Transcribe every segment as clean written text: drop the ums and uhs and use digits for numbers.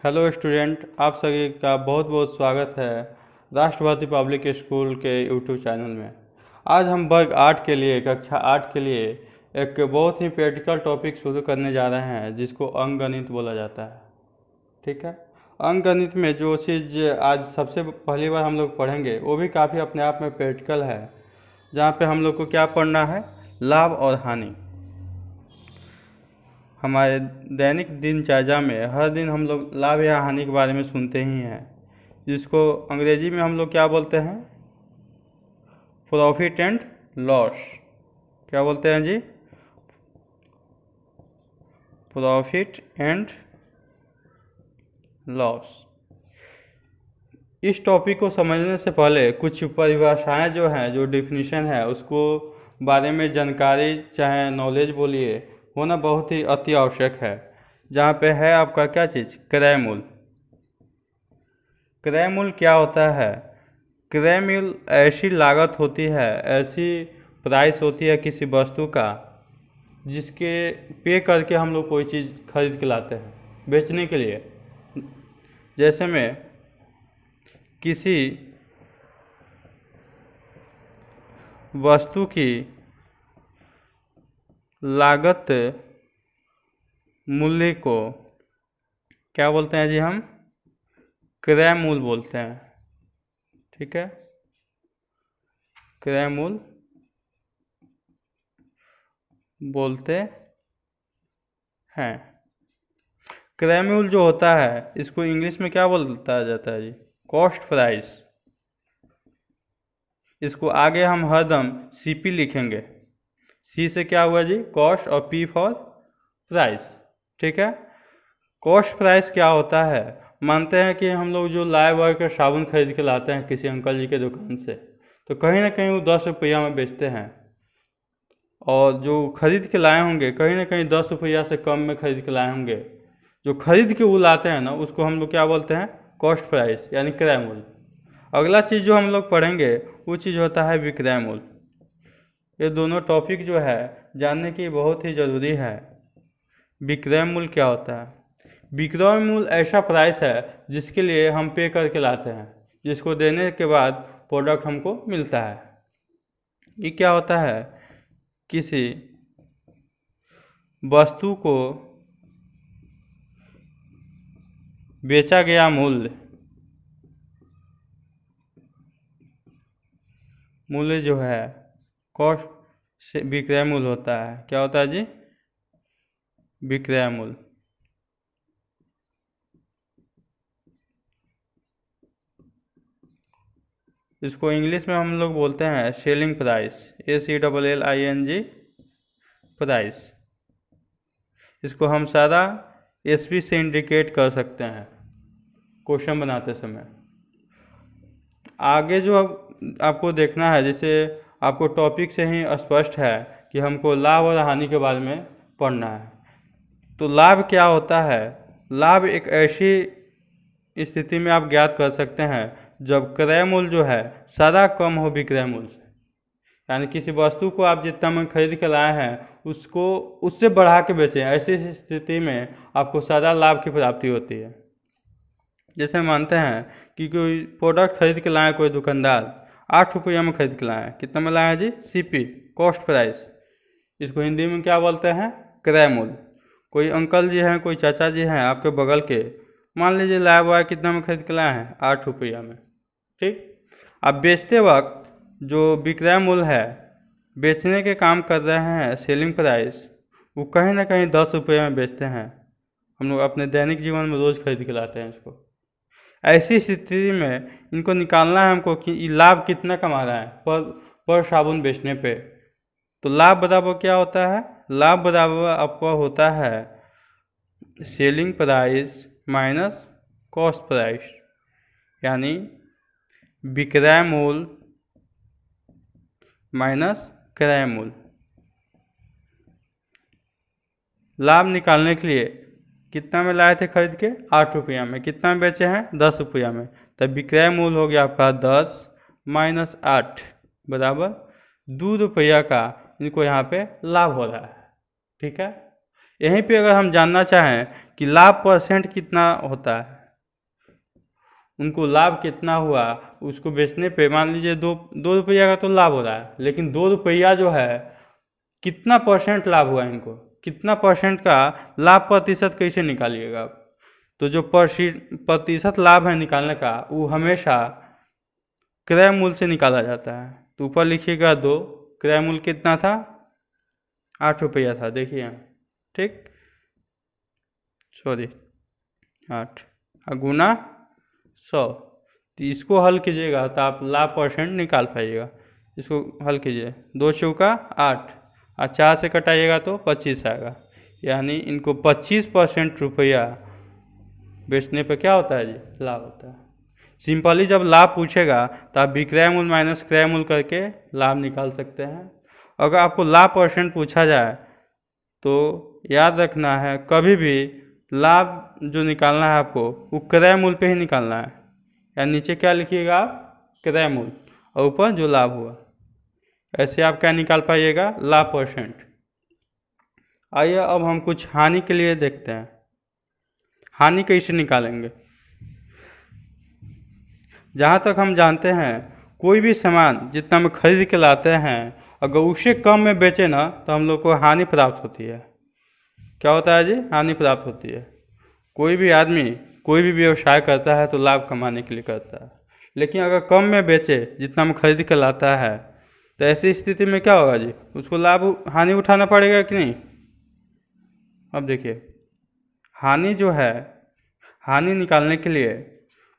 Hello student, आप सभी का बहुत बहुत स्वागत है राष्ट्रवादी पब्लिक स्कूल के यूट्यूब चैनल में। आज हम वर्ग 8 के लिए कक्षा 8 के लिए एक बहुत ही प्रैक्टिकल टॉपिक शुरू करने जा रहे हैं जिसको अंकगणित बोला जाता है। ठीक है। अंकगणित में जो चीज़ आज सबसे पहली बार हम लोग पढ़ेंगे वो भी काफ़ी अपने आप में प्रैक्टिकल है, जहाँ पे हम लोग को क्या पढ़ना है, लाभ और हानि। हमारे दैनिक दिनचर्या में हर दिन हम लोग लाभ या हानि के बारे में सुनते ही हैं, जिसको अंग्रेजी में हम लोग क्या बोलते हैं, प्रॉफिट एंड लॉस। क्या बोलते हैं जी? Profit and loss. इस टॉपिक को समझने से पहले कुछ परिभाषाएं जो हैं, जो डिफिनीशन है, उसको बारे में जानकारी चाहे नॉलेज बोलिए होना बहुत ही अति आवश्यक है। जहाँ पे है आपका क्या चीज़, क्रय मूल्य। क्रय मूल्य क्या होता है? क्रय मूल्य ऐसी लागत होती है, ऐसी प्राइस होती है किसी वस्तु का जिसके पे करके हम लोग कोई चीज़ खरीद के लाते हैं बेचने के लिए। जैसे में किसी वस्तु की लागत मूल्य को क्या बोलते हैं जी? हम क्रय मूल्य बोलते हैं। ठीक है, क्रय मूल्य बोलते हैं। क्रय मूल्य जो होता है इसको इंग्लिश में क्या बोलता जाता है जी? Cost price. इसको आगे हम हरदम सीपी लिखेंगे। सी से क्या हुआ जी? कॉस्ट, और पी फॉर प्राइस। ठीक है। कॉस्ट प्राइस क्या होता है? मानते हैं कि हम लोग जो लाइव बॉय का साबुन खरीद के लाते हैं किसी अंकल जी के दुकान से, तो कहीं ना कहीं वो 10 रुपया में बेचते हैं, और जो खरीद के लाए होंगे कहीं ना कहीं 10 रुपया से कम में खरीद के लाए होंगे। जो खरीद के वो लाते हैं ना, उसको हम लोग क्या बोलते हैं? कॉस्ट प्राइस, यानी क्रय मूल्य। अगला चीज़ जो हम लोग पढ़ेंगे वो चीज़ होता है विक्रय मूल्य। ये दोनों टॉपिक जो है जानने की बहुत ही ज़रूरी है। विक्रय मूल्य क्या होता है? विक्रय मूल्य ऐसा प्राइस है जिसके लिए हम पे करके लाते हैं, जिसको देने के बाद प्रोडक्ट हमको मिलता है। ये क्या होता है? किसी वस्तु को बेचा गया मूल्य जो है कॉस्ट से विक्रय मूल्य होता है। क्या होता है जी? विक्रय मूल्य। इसको इंग्लिश में हम लोग बोलते हैं सेलिंग प्राइस, ACLLING प्राइस। इसको हम सारा एसपी से इंडिकेट कर सकते हैं क्वेश्चन बनाते समय। आगे जो आपको देखना है, जैसे आपको टॉपिक से ही स्पष्ट है कि हमको लाभ और हानि के बारे में पढ़ना है। तो लाभ क्या होता है? लाभ एक ऐसी स्थिति में आप ज्ञात कर सकते हैं जब क्रय मूल्य जो है सारा कम हो विक्रय मूल्य से। यानी किसी वस्तु को आप जितना में खरीद के लाए हैं उसको उससे बढ़ा के बेचें, ऐसी स्थिति में आपको सारा लाभ की प्राप्ति होती है। जैसे मानते हैं कि कोई प्रोडक्ट खरीद के लाए, कोई दुकानदार 8 रुपया में खरीद के लाए, कितना में लाए जी? CP, cost price. इसको हिंदी में क्या बोलते हैं? क्रय मूल्य। कोई अंकल जी हैं, कोई चाचा जी हैं आपके बगल के, मान लीजिए लाया हुआ है, कितना में खरीद के लाए हैं? 8 रुपया में। ठीक। अब बेचते वक्त जो विक्रय मूल्य है, बेचने के काम कर रहे हैं सेलिंग प्राइस, वो कहीं ना कहीं 10 रुपये में बेचते हैं। हम लोग अपने दैनिक जीवन में रोज़ खरीद के लाते हैं इसको। ऐसी स्थिति में इनको निकालना है हमको कि ये लाभ कितना कमा रहा है पर साबुन बेचने पे। तो लाभ बराबर क्या होता है? लाभ बराबर आपका होता है selling price minus cost price, यानी विक्रय मूल्य माइनस क्रय मूल्य। लाभ निकालने के लिए कितना में लाए थे खरीद के? 8 रुपया में। कितना में बेचे हैं? 10 रुपया में। तब विक्रय मूल्य हो गया आपका 10 माइनस 8 बराबर 2 रुपया का इनको यहाँ पे लाभ हो रहा है। ठीक है। यहीं पे अगर हम जानना चाहें कि लाभ परसेंट कितना होता है, उनको लाभ कितना हुआ उसको बेचने पे, मान लीजिए दो रुपया का तो लाभ हो रहा है, लेकिन 2 रुपया जो है कितना परसेंट लाभ हुआ इनको, कितना परसेंट का लाभ प्रतिशत कैसे निकालिएगा आप? तो जो प्रतिशत लाभ है निकालने का वो हमेशा क्रय मूल्य से निकाला जाता है। तो ऊपर लिखिएगा 2, क्रय मूल्य कितना था, 8 रुपया था, देखिए यहाँ, ठीक, सॉरी 8 गुना 100। तो इसको हल कीजिएगा तो आप लाभ परसेंट निकाल पाइएगा। इसको हल कीजिए, 2 चौका 8 और 4 से कटाइएगा तो 25 आएगा, यानी इनको 25% रुपया बेचने पर क्या होता है जी, लाभ होता है। सिंपली जब लाभ पूछेगा तो आप विक्रय मूल्य माइनस क्रय मूल्य करके लाभ निकाल सकते हैं। अगर आपको लाभ परसेंट पूछा जाए तो याद रखना है, कभी भी लाभ जो निकालना है आपको वो क्रय मूल्य पे ही निकालना है। या नीचे क्या लिखिएगा आप, क्रय मूल्य, और ऊपर जो लाभ हुआ, ऐसे आप क्या निकाल पाइएगा, लाभ परसेंट। आइए अब हम कुछ हानि के लिए देखते हैं, हानि कैसे निकालेंगे। जहाँ तक हम जानते हैं कोई भी सामान जितना में खरीद के लाते हैं अगर उससे कम में बेचे ना तो हम लोग को हानि प्राप्त होती है। क्या होता है जी, हानि प्राप्त होती है। कोई भी आदमी कोई भी व्यवसाय करता है तो लाभ कमाने के लिए करता है, लेकिन अगर कम में बेचे जितना में खरीद के लाता है तो ऐसी स्थिति में क्या होगा जी, उसको लाभ हानि उठाना पड़ेगा कि नहीं। अब देखिए, हानि जो है, हानि निकालने के लिए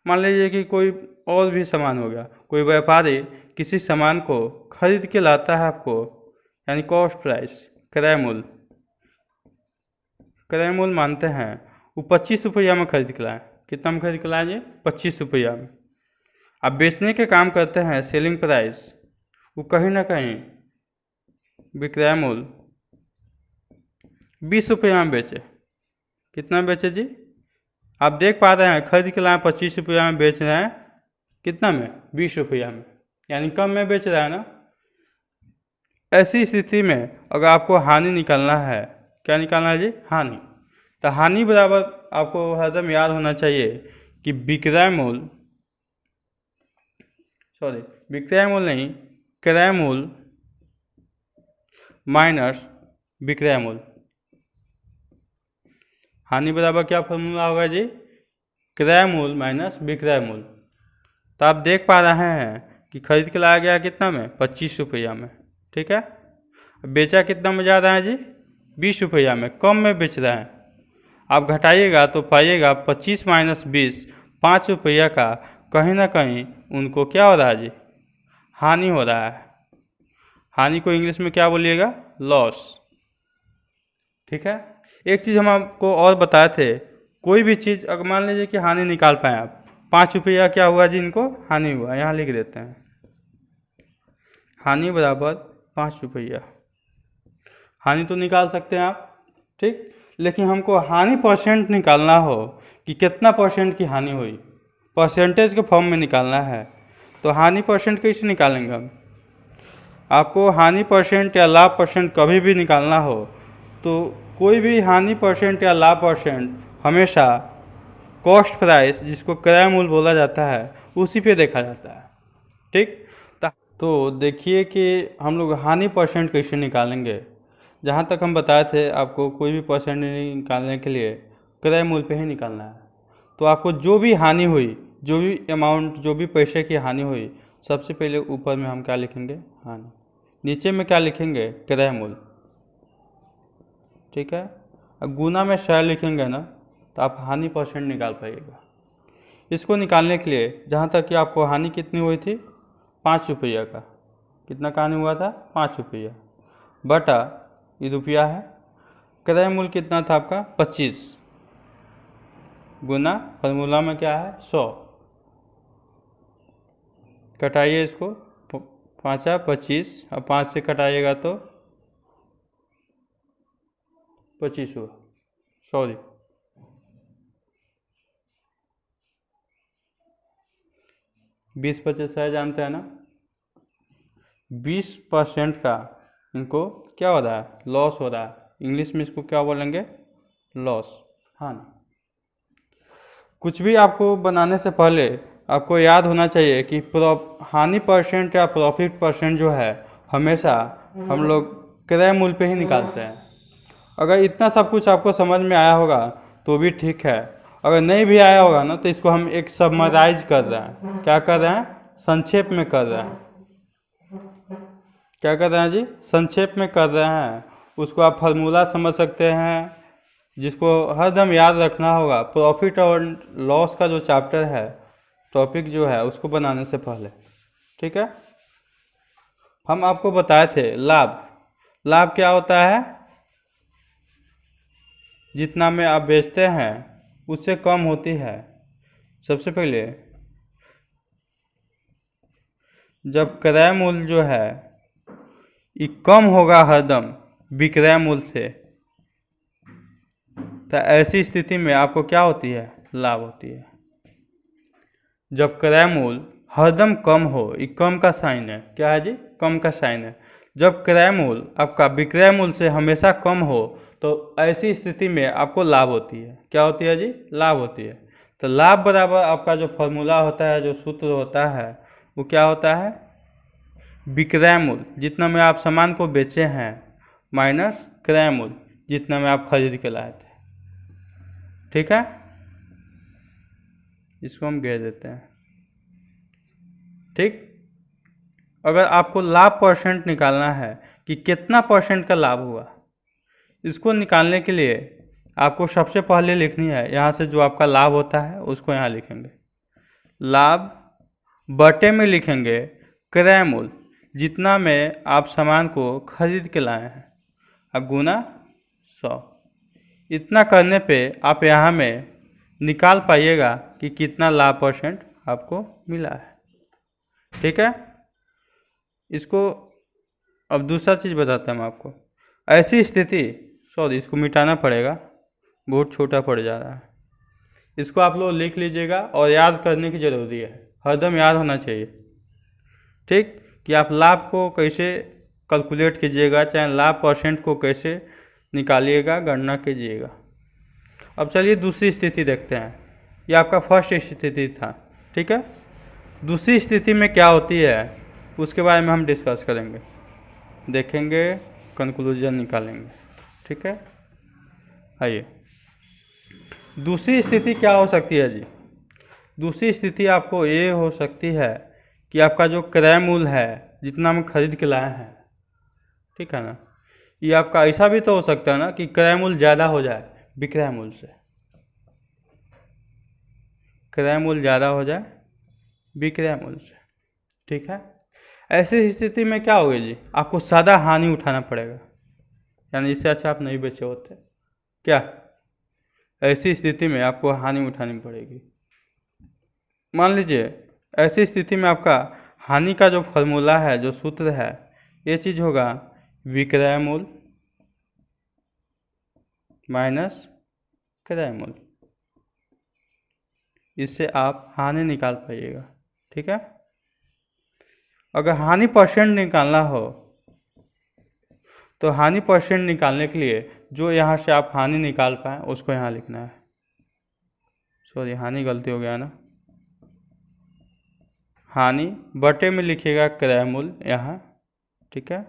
मान लीजिए कि कोई और भी सामान हो गया, कोई व्यापारी किसी सामान को खरीद के लाता है आपको, यानी कॉस्ट प्राइस, क्रय मूल्य, क्रय मूल्य मानते हैं, वो 25 रुपया में खरीद के लाए। कितना में खरीद के लाए जी, 25 रुपया में। अब बेचने के काम करते हैं, सेलिंग प्राइस, वो कहीं ना कहीं विक्रय मूल्य 20 रुपया में बेचे। कितना में बेचे जी, आप देख पा रहे हैं, खरीद के लाए 25 रुपया में, बेच रहे हैं कितना में, 20 रुपया में, यानी कम में बेच रहा है ना। ऐसी स्थिति में अगर आपको हानि निकालना है, क्या निकालना है जी, हानि। तो हानि बराबर आपको हरदम याद होना चाहिए कि विक्रय मूल्य, सॉरी विक्रय मूल्य नहीं, क्रय मूल्य माइनस विक्रय मूल्य। हानि बराबर क्या फॉर्मूला होगा जी, क्रय मूल्य माइनस विक्रय मूल्य। तो आप देख पा रहे हैं कि खरीद के लाया गया कितना में, 25 रुपया में, ठीक है। बेचा कितना में जा रहा है जी, 20 रुपया में, कम में बेच रहे हैं। आप घटाइएगा तो पाइएगा 25 माइनस 20, 5 रुपया का कहीं ना कहीं उनको क्या हो रहा है जी, हानि हो रहा है। हानि को इंग्लिश में क्या बोलिएगा, लॉस, ठीक है। एक चीज़ हम आपको और बताए थे, कोई भी चीज़ अगर मान लीजिए कि हानि निकाल पाए आप, 5 रुपया क्या हुआ जी, इनको हानि हुआ, यहाँ लिख देते हैं, हानि बराबर 5 रुपया। हानि तो निकाल सकते हैं आप, ठीक, लेकिन हमको हानि परसेंट निकालना हो कि कितना परसेंट की हानि हुई, परसेंटेज के फॉर्म में निकालना है। तो हानि परसेंट कैसे निकालेंगे हम, आपको हानि परसेंट या लाभ परसेंट कभी भी निकालना हो तो कोई भी हानि परसेंट या लाभ परसेंट हमेशा कॉस्ट प्राइस, जिसको क्रय मूल्य बोला जाता है, उसी पे देखा जाता है, ठीक। तो देखिए कि हम लोग हानि परसेंट कैसे निकालेंगे। जहाँ तक हम बताए थे आपको, कोई भी परसेंट निकालने के लिए क्रय मूल्य पे ही निकालना है। तो आपको जो भी हानि हुई, जो भी अमाउंट, जो भी पैसे की हानि हुई, सबसे पहले ऊपर में हम क्या लिखेंगे, हानि, नीचे में क्या लिखेंगे, क्रय मूल्य, ठीक है। अब गुना में 100 लिखेंगे ना तो आप हानि परसेंट निकाल पाइएगा। इसको निकालने के लिए जहाँ तक कि आपको हानि कितनी हुई थी, 5 रुपया का, कितना का हानि हुआ था, 5 रुपया, बटा ये रुपया है, क्रय मूल्य कितना था आपका, 25, गुना फार्मूला में क्या है, 100, कटाइए इसको, 5 25, और 5 से कटाइएगा तो 25 हुआ, सॉरी 20 25 है, जानते हैं ना। 20% का इनको क्या हो रहा है, लॉस हो रहा है। इंग्लिश में इसको क्या बोलेंगे, लॉस, हानि। कुछ भी आपको बनाने से पहले आपको याद होना चाहिए कि हानि परसेंट या प्रॉफिट परसेंट जो है हमेशा हम लोग क्रय मूल्य पे ही निकालते हैं। अगर इतना सब कुछ आपको समझ में आया होगा तो भी ठीक है, अगर नहीं भी आया होगा ना तो इसको हम एक समराइज कर रहे हैं। क्या कर रहे हैं? संक्षेप में कर रहे हैं। क्या कर रहे हैं जी? संक्षेप में कर रहे हैं। उसको आप फार्मूला समझ सकते हैं, जिसको हरदम याद रखना होगा। प्रॉफिट और लॉस का जो चैप्टर है, टॉपिक जो है, उसको बनाने से पहले, ठीक है। हम आपको बताए थे लाभ। लाभ क्या होता है? जितना में आप बेचते हैं उससे कम होती है। सबसे पहले जब क्रय मूल्य जो है ये कम होगा हरदम विक्रय मूल्य से, तो ऐसी स्थिति में आपको क्या होती है? लाभ होती है। जब क्रय मूल्य हरदम कम हो, ये कम का साइन है। क्या है जी? कम का साइन है। जब क्रय मूल्य आपका विक्रय मूल्य से हमेशा कम हो तो ऐसी स्थिति में आपको लाभ होती है। क्या होती है जी? लाभ होती है। तो लाभ बराबर आपका जो फॉर्मूला होता है, जो सूत्र होता है, वो क्या होता है? विक्रय मूल्य जितना में आप सामान को बेचे हैं माइनस क्रय मूल्य जितना में आप खरीद के लाए थे। ठीक है, इसको हम घेर देते हैं। ठीक, अगर आपको लाभ परसेंट निकालना है कि कितना परसेंट का लाभ हुआ, इसको निकालने के लिए आपको सबसे पहले लिखनी है, यहाँ से जो आपका लाभ होता है उसको यहाँ लिखेंगे। लाभ बटे में लिखेंगे क्रय मूल्य जितना में आप सामान को खरीद के लाए हैं, अब गुना 100। इतना करने पे आप यहाँ में निकाल पाइएगा कि कितना लाभ परसेंट आपको मिला है। ठीक है, इसको अब दूसरा चीज़ बताता हूँ आपको। ऐसी स्थिति, सॉरी इसको मिटाना पड़ेगा, बहुत छोटा पड़ जा रहा है। इसको आप लोग लिख लीजिएगा और याद करने की ज़रूरी है, हरदम याद होना चाहिए। ठीक, कि आप लाभ को कैसे कैलकुलेट कीजिएगा, चाहे लाभ परसेंट को कैसे निकालिएगा, गणना कीजिएगा। अब चलिए दूसरी स्थिति देखते हैं। ये आपका फर्स्ट स्थिति था। ठीक है, दूसरी स्थिति में क्या होती है उसके बारे में हम डिस्कस करेंगे, देखेंगे, कंक्लूजन निकालेंगे। ठीक है, आइए दूसरी स्थिति क्या हो सकती है जी? दूसरी स्थिति आपको ये हो सकती है कि आपका जो क्रय मूल्य है जितना हम खरीद के लाए हैं, ठीक है ना, ये आपका ऐसा भी तो हो सकता है ना कि क्रय मूल्य ज़्यादा हो जाए विक्रय मूल्य से, क्रय मूल्य ज़्यादा हो जाए विक्रय मूल्य से। ठीक है, ऐसी स्थिति में क्या होगी जी? आपको ज़्यादा हानि उठाना पड़ेगा, यानी इससे अच्छा आप नहीं बेचे होते। क्या ऐसी स्थिति में आपको हानि उठानी पड़ेगी? मान लीजिए ऐसी स्थिति में आपका हानि का जो फॉर्मूला है, जो सूत्र है, ये चीज़ होगा विक्रय मूल्य माइनस क्रय मूल्य। इससे आप हानि निकाल पाइएगा। ठीक है, अगर हानि परसेंट निकालना हो तो हानि परसेंट निकालने के लिए जो यहाँ से आप हानि निकाल पाएँ उसको यहाँ लिखना है। सॉरी, हानि गलती हो गया ना, हानि बटे में लिखिएगा क्रय मूल्य यहाँ। ठीक है,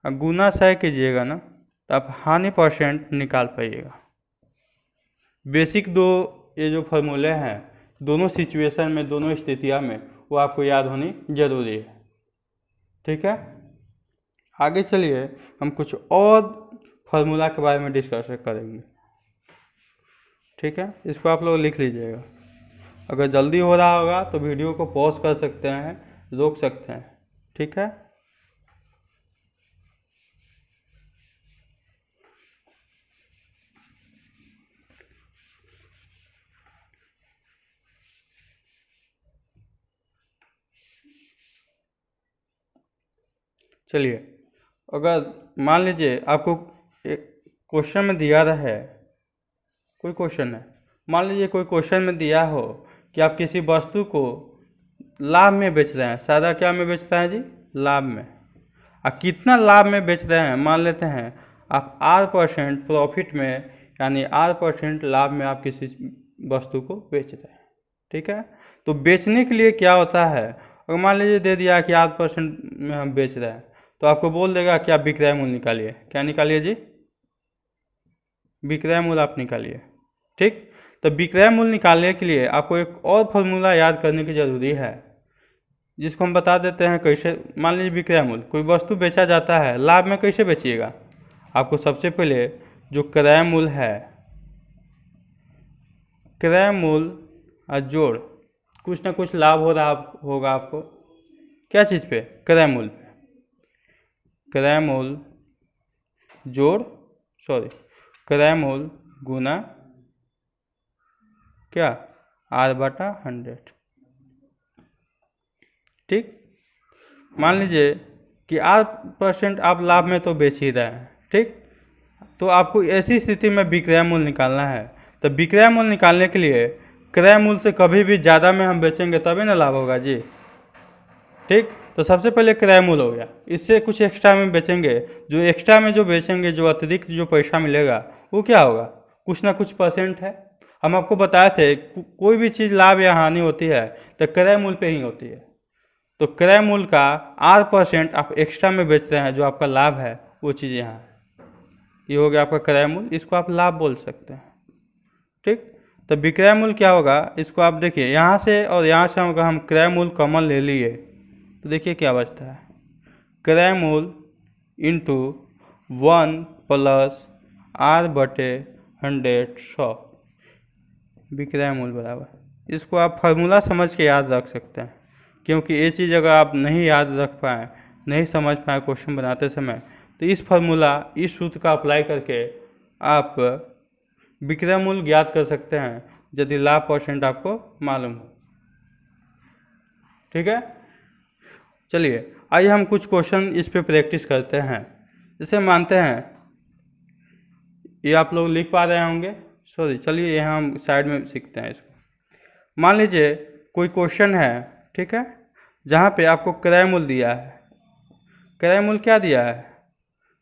अब गुना 100 कीजिएगा ना तो आप हानि परसेंट निकाल पाइएगा। बेसिक दो ये जो फॉर्मूले हैं, दोनों सिचुएशन में, दोनों स्थितियाँ में, वो आपको याद होनी जरूरी है। ठीक है, आगे चलिए हम कुछ और फार्मूला के बारे में डिस्कस करेंगे। ठीक है, इसको आप लोग लिख लीजिएगा। अगर जल्दी हो रहा होगा तो वीडियो को पॉज कर सकते हैं, रोक सकते हैं। ठीक है, चलिए अगर मान लीजिए आपको एक क्वेश्चन में दिया रहा है, कोई क्वेश्चन है, मान लीजिए कोई क्वेश्चन में दिया हो कि आप किसी वस्तु को लाभ में बेच रहे हैं, सादा क्या में बेच रहे हैं जी? लाभ में। कितना लाभ में बेच रहे हैं? मान लेते हैं आप R% प्रॉफिट में यानी R% लाभ में आप किसी वस्तु को बेच रहे हैं। ठीक है, तो बेचने के लिए क्या होता है, अगर मान लीजिए दे दिया कि 8% में हम बेच रहे हैं, तो आपको बोल देगा कि आप विक्रय मूल्य निकालिए। क्या निकालिए जी? विक्रय मूल्य आप निकालिए। ठीक, तो विक्रय मूल्य निकालने के लिए आपको एक और फॉर्मूला याद करने की जरूरी है, जिसको हम बता देते हैं कैसे। मान लीजिए विक्रय मूल्य, कोई वस्तु बेचा जाता है, लाभ में कैसे बेचिएगा? आपको सबसे पहले जो क्रय मूल्य है, क्रय मूल्य जोड़ कुछ ना कुछ लाभ हो रहा होगा आपको, क्या चीज़ पे? क्रय मूल्य पे। क्रय मूल्य जोड़ क्रय मूल्य गुना क्या? R/100। ठीक, मान लीजिए कि 8% आप लाभ में तो बेच ही रहे हैं। ठीक, तो आपको ऐसी स्थिति में विक्रय मूल्य निकालना है। तो विक्रय मूल्य निकालने के लिए क्रय मूल्य से कभी भी ज़्यादा में हम बेचेंगे तभी ना लाभ होगा जी। ठीक, तो सबसे पहले क्रय मूल्य हो गया, इससे कुछ एक्स्ट्रा में बेचेंगे, जो एक्स्ट्रा में जो बेचेंगे, जो अतिरिक्त जो पैसा मिलेगा वो क्या होगा? कुछ ना कुछ % है। हम आपको बताए थे कोई भी चीज़ लाभ या हानि होती है तो क्रय मूल्य पे ही होती है। तो क्रय मूल्य का R% आप एक्स्ट्रा में बेच रहे हैं, जो आपका लाभ है वो चीज़ यहाँ है। ये हो गया आपका क्रय मूल्य, इसको आप लाभ बोल सकते हैं। ठीक, तो विक्रय मूल्य क्या होगा, इसको आप देखिए, यहाँ से और यहाँ से अगर हम क्रय मूल्य कॉमन ले लिए तो देखिए क्या बचता है। क्रय मूल्य इंटू 1 + R/100 100 विक्रय मूल्य बराबर। इसको आप फार्मूला समझ के याद रख सकते हैं, क्योंकि ये चीज़ अगर आप नहीं याद रख पाएँ, नहीं समझ पाए क्वेश्चन बनाते समय, तो इस फार्मूला, इस सूत्र का अप्लाई करके आप विक्रय मूल्य ज्ञात कर सकते हैं, यदि लाभ % आपको मालूम हो। ठीक है, चलिए आइए हम कुछ क्वेश्चन इस पे प्रैक्टिस करते हैं। जैसे मानते हैं, ये आप लोग लिख पा रहे होंगे, चलिए यहाँ हम साइड में सीखते हैं इसको। मान लीजिए कोई क्वेश्चन है, ठीक है, जहाँ पे आपको क्रय मूल्य दिया है। क्रय मूल्य क्या दिया है?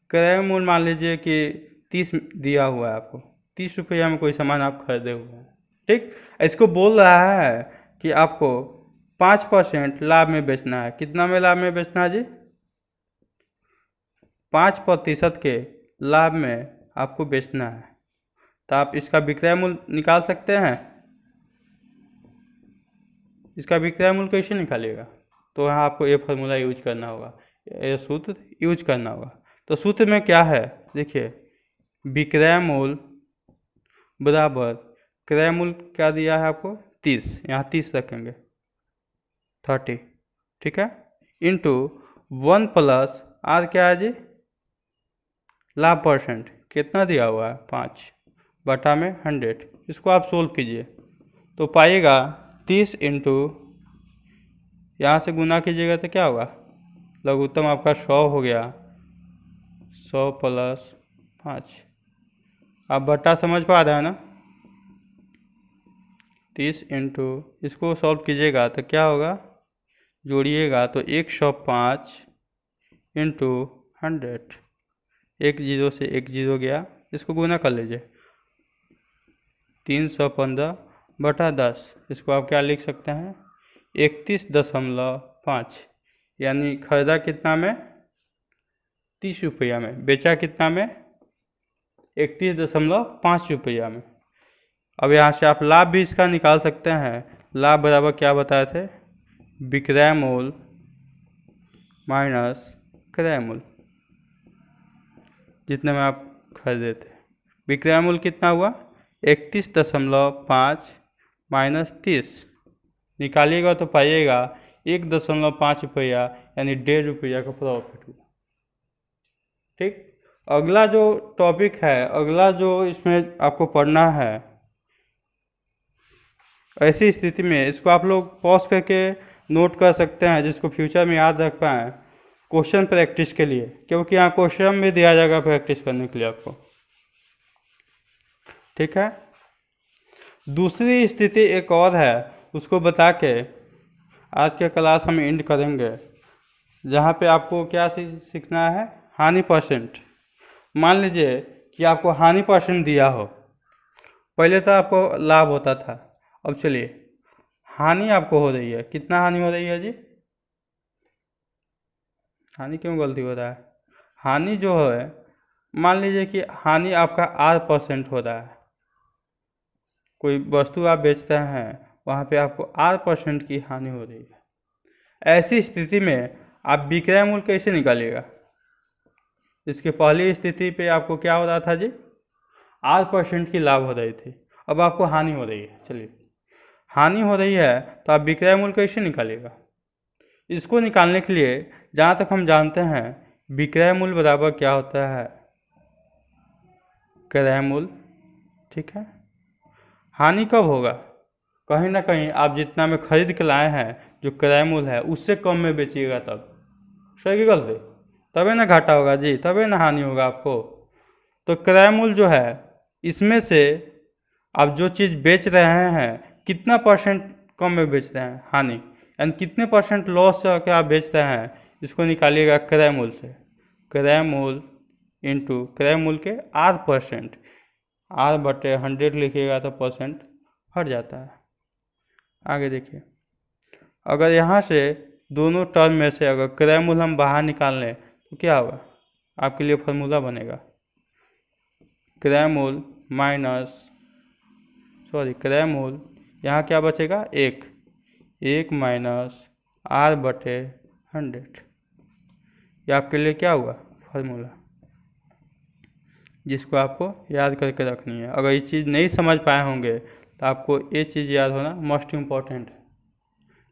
क्रय मूल्य मान लीजिए कि 30 दिया हुआ है आपको, 30 रुपया में कोई सामान आप खरीदे हुए हैं। ठीक, इसको बोल रहा है कि आपको 5% लाभ में बेचना है। कितना में लाभ में बेचना है जी? 5% के लाभ में आपको बेचना है। तो आप इसका विक्रय मूल्य निकाल सकते हैं। इसका विक्रय मूल्य कैसे निकालिएगा? तो यहाँ आपको ये फार्मूला यूज करना होगा, ये सूत्र यूज करना होगा। तो सूत्र में क्या है देखिए, विक्रय मूल्य बराबर क्रय मूल्य क्या दिया है आपको? 30, यहाँ 30 रखेंगे, 30। ठीक है, इंटू 1 + R क्या है जी? लाभ %। कितना दिया हुआ है? 5/100। इसको आप सोल्व कीजिए तो पाइएगा 30 इंटू, यहाँ से गुना कीजिएगा तो क्या होगा? लघुत्तम आपका 100 हो गया, 100 + 5। आप बट्टा समझ पा रहे हैं ना? 30 इंटू, इसको सॉल्व कीजिएगा तो क्या होगा? जोड़िएगा तो 105 इंटू 100, 1 0 से 1 0 गया, इसको गुना कर लीजिए, 315/10। इसको आप क्या लिख सकते हैं? 31.5। यानी खरीदा कितना में? 30 रुपया में। बेचा कितना में? 31.5 रुपया में। अब यहाँ से आप लाभ भी इसका निकाल सकते हैं। लाभ बराबर क्या बताए थे? विक्रय मूल्य माइनस क्रय मूल्य, जितने में आप खरीदे थे। विक्रय मूल्य कितना हुआ? 31.5 माइनस 30 निकालिएगा तो पाइएगा 1.5 रुपया, यानी 1.5 रुपया का प्रॉफिट हुआ। ठीक, अगला जो टॉपिक है, अगला जो इसमें आपको पढ़ना है, ऐसी स्थिति में इसको आप लोग पॉज करके नोट कर सकते हैं, जिसको फ्यूचर में याद रख पाएँ क्वेश्चन प्रैक्टिस के लिए, क्योंकि यहाँ क्वेश्चन भी दिया जाएगा प्रैक्टिस करने के लिए आपको। ठीक है, दूसरी स्थिति एक और है, उसको बता के आज के क्लास हम एंड करेंगे, जहाँ पे आपको क्या सीखना है? हानि %। मान लीजिए कि आपको हानि परसेंट दिया हो, पहले तो आपको लाभ होता था, अब चलिए हानि आपको हो रही है, कितना हानि हो रही है जी? हानि क्यों गलती हो रहा है? हानि जो है, मान लीजिए कि हानि आपका 8% हो रहा है, कोई वस्तु आप बेच रहे हैं, वहाँ पे आपको 8% की हानि हो रही है। ऐसी स्थिति में आप विक्रय मूल्य कैसे निकालिएगा? इसके पहली स्थिति पे आपको क्या हो रहा था जी? 8% की लाभ हो रही थी, अब आपको हानि हो रही है। चलिए, हानि हो रही है तो आप विक्रय मूल्य कैसे निकालिएगा? इसको निकालने के लिए जहाँ तक हम जानते हैं, विक्रय मूल्य बराबर क्या होता है? क्रय मूल्य। ठीक है, हानि कब होगा? कहीं ना कहीं आप जितना में खरीद के लाए हैं, जो क्रय मूल्य है उससे कम में बेचिएगा तब। सही की गलती? तबे ना घाटा होगा जी, तबे ना हानि होगा आपको। तो क्रय मूल्य जो है, इसमें से आप जो चीज़ बेच रहे हैं कितना परसेंट कम में बेच रहे हैं, हानि, यानी कितने परसेंट लॉस के आप बेच रहे हैं, इसको निकालिएगा क्रय मूल्य से। क्रय मूल्य इंटू क्रय मूल्य के 8%, 8/100 लिखिएगा तो परसेंट हट जाता है। आगे देखिए, अगर यहाँ से दोनों टर्म में से अगर क्रय मूल्य हम बाहर निकाल लें तो क्या होगा? आपके लिए फार्मूला बनेगा क्रय मूल्य क्रय मूल्य, यहाँ क्या बचेगा? 1 माइनस 8/100। ये आपके लिए क्या हुआ? फार्मूला, जिसको आपको याद करके रखनी है। अगर ये चीज़ नहीं समझ पाए होंगे तो आपको ये चीज़ याद होना मोस्ट इम्पॉर्टेंट है।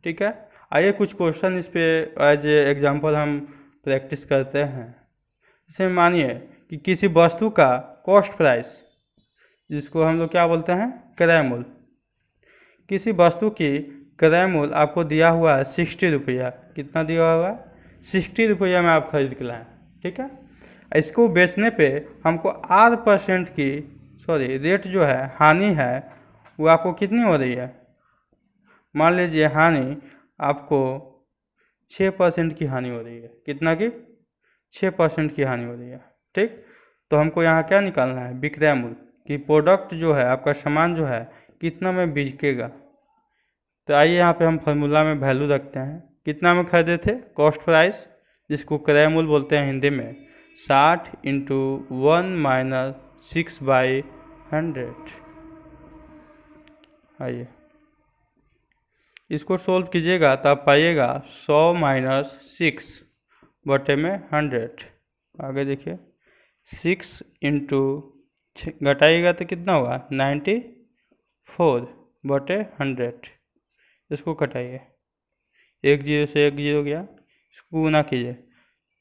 ठीक है, आइए कुछ क्वेश्चन इस पे एज एग्जांपल हम प्रैक्टिस करते हैं। जैसे मानिए कि किसी वस्तु का कॉस्ट प्राइस, जिसको हम लोग क्या बोलते हैं? क्रय मूल्य। किसी वस्तु की क्रय मूल्य आपको दिया हुआ है 60 रुपया। कितना दिया हुआ है? 60 रुपया में आप खरीद के लाएँ। ठीक है, इसको बेचने पे हमको 8% की रेट जो है, हानि है, वो आपको कितनी हो रही है? मान लीजिए हानि आपको 6% की हानि हो रही है। कितना की? 6% की हानि हो रही है। ठीक, तो हमको यहाँ क्या निकालना है? विक्रय मूल्य, कि प्रोडक्ट जो है, आपका सामान जो है, कितना में बिकेगा। तो आइए यहाँ पे हम फार्मूला में वैल्यू रखते हैं। कितना में खरीदे थे? कॉस्ट प्राइस, जिसको क्रय मूल्य बोलते हैं हिंदी में, 60 इंटू 1 माइनस 6/100। आइए इसको सोल्व कीजिएगा तो आप पाइएगा 100 माइनस 6/100। आगे देखिए, 6 इंटू घटाइएगा तो कितना होगा? 94/100। इसको घटाइए, 1 0 से 1 0 गया, इसको गुना कीजिए।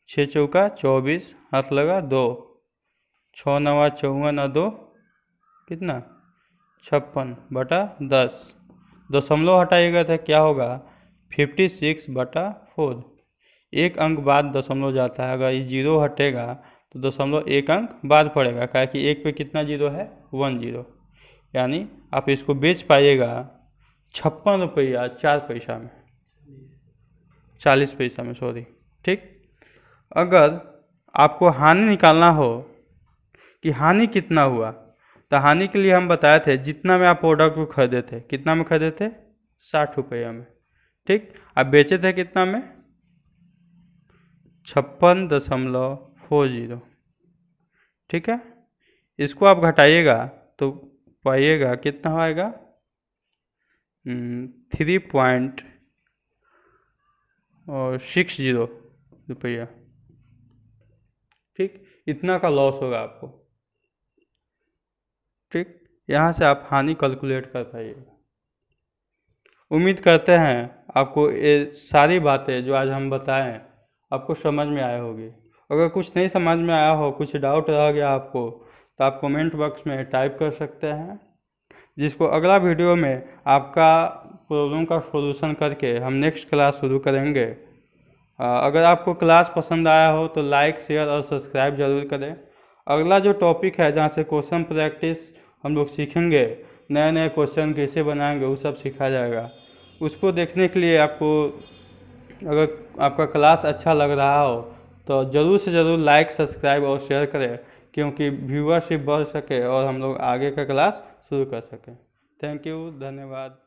6 चौका 24, हाथ लगा 2, 6 9 54 और 2 कितना? 56/10। दशमलव हटाइएगा तो क्या होगा? 56/4। एक अंक बाद दशमलव जाता है, अगर ये 0 हटेगा तो दशमलव एक अंक बाद पड़ेगा, क्या कि 1 पे कितना 0 है? 1 0। यानी आप इसको बेच पाइएगा 56 रुपया 4 पैसा में, 40 पैसा में, ठीक। अगर आपको हानि निकालना हो कि हानि कितना हुआ, तो हानि के लिए हम बताए थे जितना में आप प्रोडक्ट को खरीदे थे, कितना में खरीदे थे? 60 रुपया में। ठीक, आप बेचे थे कितना में? 56.40। ठीक है, इसको आप घटाइएगा तो पाइएगा कितना आएगा? 3.60 रुपया। ठीक, इतना का लॉस होगा आपको। ठीक, यहाँ से आप हानि कैलकुलेट कर पाइएगा। उम्मीद करते हैं आपको ये सारी बातें जो आज हम बताएं आपको समझ में आए होगी। अगर कुछ नहीं समझ में आया हो, कुछ डाउट रह गया आपको, तो आप कमेंट बॉक्स में टाइप कर सकते हैं, जिसको अगला वीडियो में आपका प्रॉब्लम का सॉल्यूशन करके हम नेक्स्ट क्लास शुरू करेंगे। अगर आपको क्लास पसंद आया हो तो लाइक, शेयर और सब्सक्राइब जरूर करें। अगला जो टॉपिक है जहाँ से क्वेश्चन प्रैक्टिस हम लोग सीखेंगे, नए नए क्वेश्चन कैसे बनाएंगे वो सब सिखाया जाएगा। उसको देखने के लिए आपको, अगर आपका क्लास अच्छा लग रहा हो तो ज़रूर से ज़रूर लाइक, सब्सक्राइब और शेयर करें, क्योंकि व्यूअरशिप बढ़ सके और हम लोग आगे का क्लास शुरू कर सकें। थैंक यू, धन्यवाद।